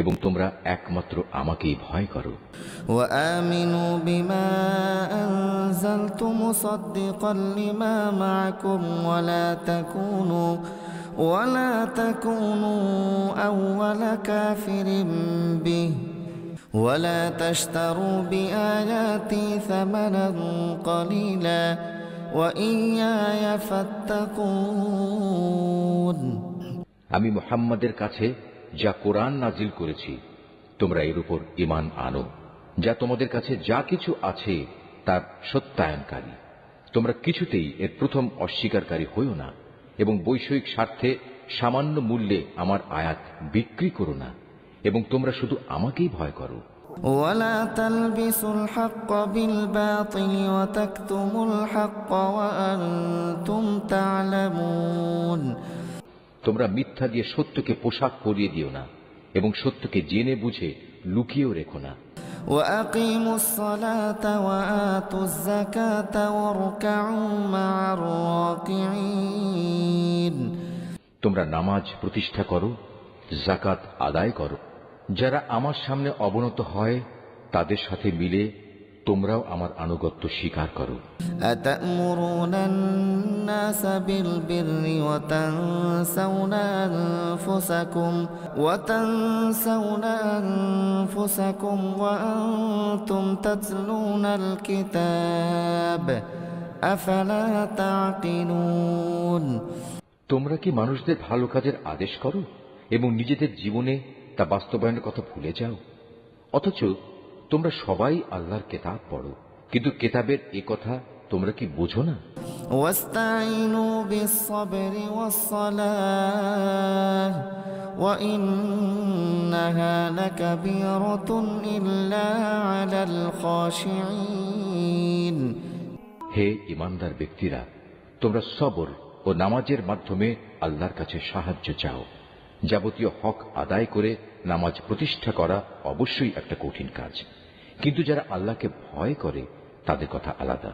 এবং তোমরা একমাত্র আমাকেই ভয় করো। وآمنوا بما أنزلت مصدقا لما معكم ولا تكونوا أول كافر به ولا تشتروا بآياتي ثمنا قليلا وإياي فاتقون। আমি মুহাম্মাদের কাছে যা কোরআন নাজিল করেছি তোমরা এর উপর ঈমান আনো, যা তোমাদের কাছে যা কিছু আছে তার সত্যায়নকারী। তোমরা কিছুতেই এর প্রথম অস্বীকারী হইও না এবং বৈষয়িক স্বার্থে সামান্য মূল্যে আমার আয়াত বিক্রি করো না, এবং তোমরা শুধু আমাকেই ভয় করো। ولا تلبسوا الحق بالباطل وتكتموا الحق وأنتم تعلمون। তোমরা মিথ্যা দিয়ে সত্যকে পোশাক পরিয়ে দিও না এবং সত্যকে জেনে বুঝে লুকিয়েও রেখো না। وأقيموا الصلاة وآتوا الزكاة واركعوا مع الراكعين। তোমরা নামাজ প্রতিষ্ঠা করো, যাকাত আদায় করো। যারা আমার সামনে অবনত হয় তাদের সাথে মিলে তোমরাও আমার আনুগত্য স্বীকার করো। أتأمرون الناس بالبر وتنسون أنفسكم وأنتم تتلون الكتاب أفلا تعقلون। তোমরা কি মানুষদের ভালো কাজের আদেশ করো এবং নিজেদের জীবনে তা বাস্তবায়নের কথা ভুলে যাও? অথচ তোমরা সবাই আল্লাহর কিতাব পড়ো, কিন্তু কিতাবের এ কথা তোমরা কি বোঝো না? واستعينوا بالصبر والصلاة وإنها لكبيرة إلا على الخاشعين। হে ঈমানদার ব্যক্তিরা, তোমরা সবর ও নামাজের মাধ্যমে আল্লাহর কাছে সাহায্য চাও। যাবতীয় হক আদায় করে নামাজ প্রতিষ্ঠা করা অবশ্যই একটা কঠিন কাজ, কিন্তু যারা আল্লাহকে ভয় করে তাদের কথা আলাদা।